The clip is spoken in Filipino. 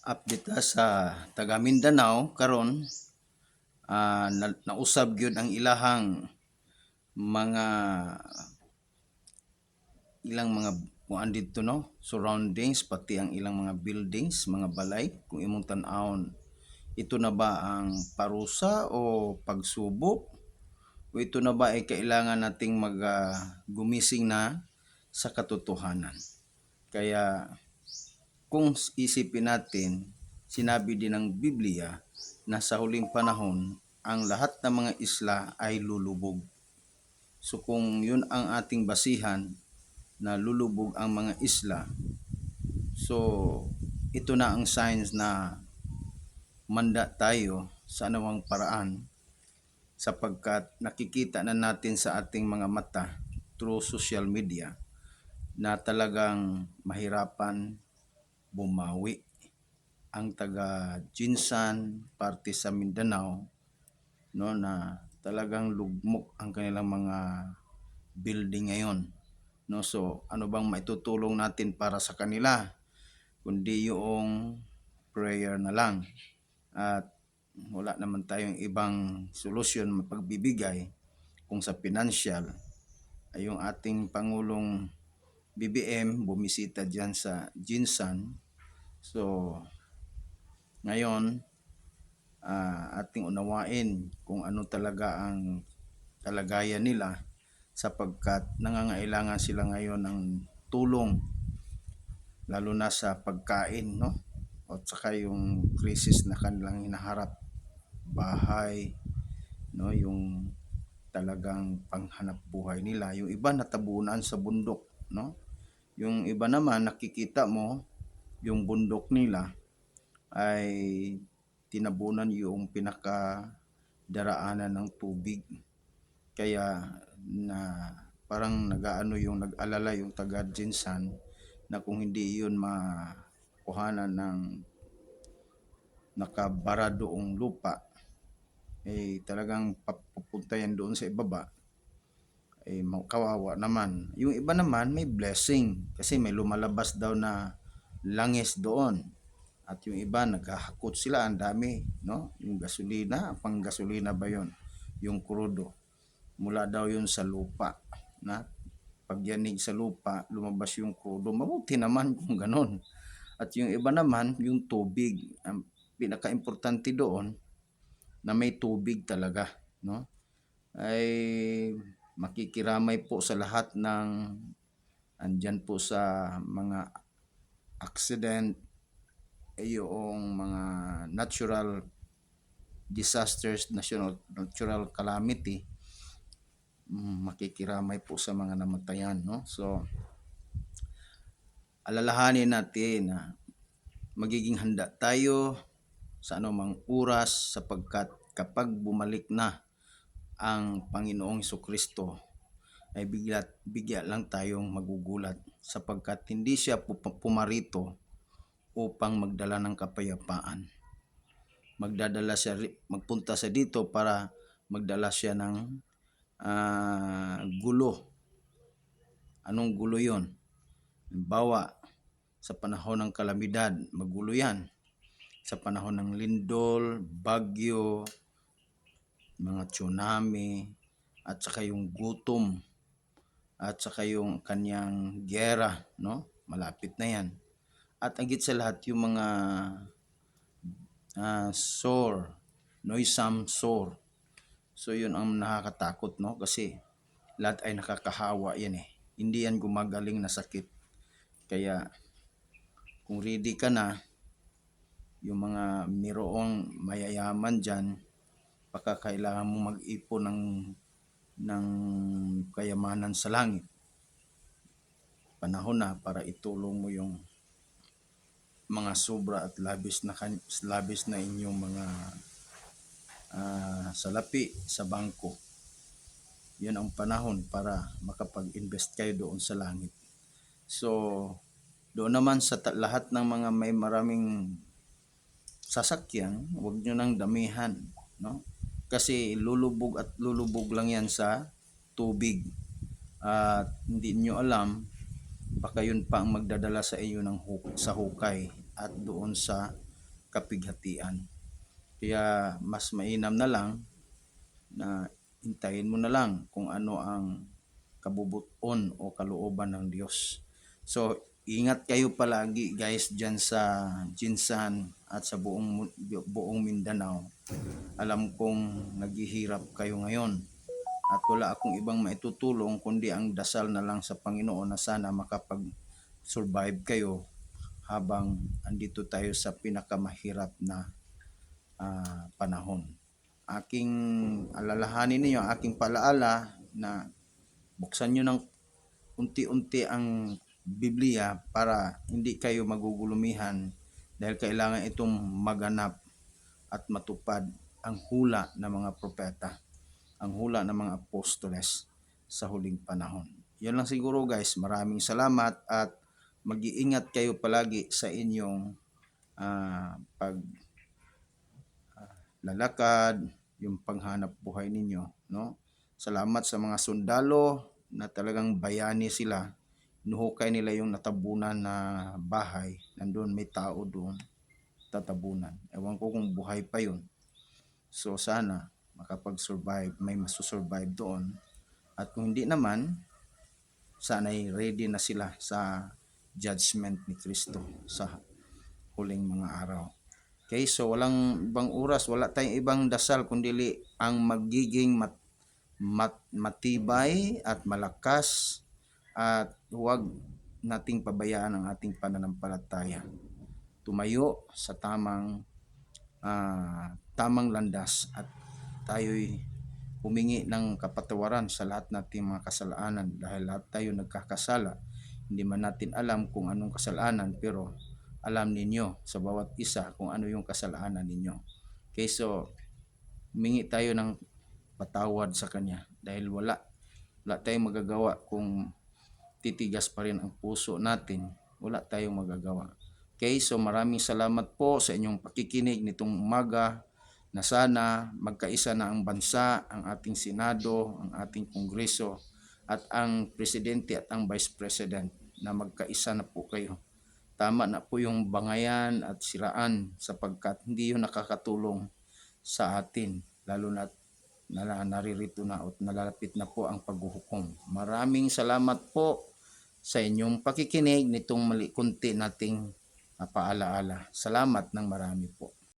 Update ta sa taga Mindanao karon, nausab gyud ang ilahang mga kuan didto no, surroundings pati ang ilang mga buildings, mga balay. Kung imong tan-awon, ito na ba ang parusa o pagsubok o ito na ba ay kailangan nating gumising na sa katotohanan. Kaya kung isipin natin, sinabi din ng Biblia na sa huling panahon, ang lahat ng mga isla ay lulubog. So kung yun ang ating basihan na lulubog ang mga isla, so ito na ang signs na manda tayo sa anumang paraan sapagkat nakikita na natin sa ating mga mata through social media na talagang mahirapan bumawi ang taga Jinsan, parte sa Mindanao, no, na talagang lugmok ang kanilang mga building ngayon. No, so ano bang maitutulong natin para sa kanila kundi yung prayer na lang. At wala naman tayong ibang solusyon mapagbibigay kung sa financial ay yung ating Pangulong BBM bumisita diyan sa Jinsan. So ngayon, ating unawain kung ano talaga ang kalagayan nila sapagkat nangangailangan sila ngayon ng tulong lalo na sa pagkain, no? At saka yung krisis na kanilang hinaharap, bahay, no, yung talagang panghanap buhay nila. Yung iba natabunan sa bundok, no? Yung iba naman nakikita mo yung bundok nila ay tinabunan yung pinakadaraanan ng tubig. Kaya na parang nag-alala yung taga Jinsan na kung hindi yun makuhanan ng nakabara doong lupa, eh talagang papupunta yan doon sa ibaba, eh kawawa naman. Yung iba naman may blessing kasi may lumalabas daw na langis doon. At yung iba naghahakot sila, ang dami, no? Yung gasolina, pang gasolina ba yon? Yung krudo. Mula daw yun sa lupa, na pagyanig sa lupa, lumabas yung krudo. Mabuti naman kung ganon. At yung iba naman, yung tubig. Ang pinaka-importante doon, na may tubig talaga, no? Ay makikiramay po sa lahat ng andyan po sa mga accident, yung mga natural disasters, natural calamity, makikiramay po sa mga namatayan, no? So alalahanin natin na magiging handa tayo sa anumang oras sapagkat kapag bumalik na ang Panginoong Jesucristo ay bigla lang tayong magugulat sapagkat hindi siya pumarito upang magdala ng kapayapaan. Magpunta siya dito para magdala siya ng gulo. Anong gulo yon? Halimbawa, sa panahon ng kalamidad, magulo yan. Sa panahon ng lindol, bagyo, mga tsunami, at saka yung gutom, at saka yung kanyang giyera, no? Malapit na yan. At higit sa lahat yung mga noisome sore. So yun ang nakakatakot, no? Kasi lahat ay nakakahawa yan eh. Hindi yan gumagaling na sakit. Kaya kung ready ka na, yung mga miroong mayayaman dyan, baka kailangan mo mag-ipon ng kayamanan sa langit. Panahon na para itulong mo yung mga sobra at labis na inyong mga salapi sa bangko. Yun ang panahon para makapag-invest kayo doon sa langit. So doon naman sa lahat ng mga may maraming sasakyan, huwag nyo nang damihan, no? Kasi lulubog at lulubog lang yan sa tubig. At hindi nyo alam, baka yun pa ang magdadala sa iyo sa hukay at doon sa kapighatian. Kaya mas mainam na lang na hintayin mo na lang kung ano ang kabubuton o kalooban ng Diyos. So, ingat kayo palagi guys dyan sa Jinsan at sa buong Mindanao. Alam kong naghihirap kayo ngayon at wala akong ibang maitutulong kundi ang dasal na lang sa Panginoon na sana makapag-survive kayo habang andito tayo sa pinakamahirap na panahon. Aking alalahanin ninyo, aking palaala na buksan nyo ng unti-unti ang Biblia para hindi kayo magugulumihan dahil kailangan itong maganap at matupad ang hula ng mga propeta, ang hula ng mga apostoles sa huling panahon. Yan lang siguro guys. Maraming salamat at mag-iingat kayo palagi sa inyong paglalakad, yung panghanap buhay ninyo, no? Salamat sa mga sundalo na talagang bayani sila. Inuhukay nila yung natabunan na bahay. Nandun may tao doon, tatabunan. Ewan ko kung buhay pa yun. So sana makapag-survive, may masusurvive doon. At kung hindi naman, sana'y ready na sila sa judgment ni Kristo sa huling mga araw. Okay, so walang ibang oras, wala tayong ibang dasal kundi ang magiging matibay at malakas at huwag nating pabayaan ang ating pananampalataya. Tumayo sa tamang landas at tayo'y humingi ng kapatawaran sa lahat nating mga kasalanan dahil lahat tayo nagkakasala. Hindi man natin alam kung anong kasalanan pero alam ninyo sa bawat isa kung ano yung kasalanan ninyo. Okay, so humingi tayo ng patawad sa Kanya dahil wala tayong magagawa kung titigas pa rin ang puso natin. Wala tayong magagawa. Okay, so maraming salamat po sa inyong pakikinig nitong umaga na sana magkaisa na ang bansa, ang ating Senado, ang ating Kongreso at ang Presidente at ang Vice President na magkaisa na po kayo. Tama na po yung bangayan at siraan sapagkat hindi yun nakakatulong sa atin, lalo na naririto na at nalalapit na po ang paghuhukom. Maraming salamat po sa inyong pakikinig nitong kunti nating paalaala. Salamat ng marami po.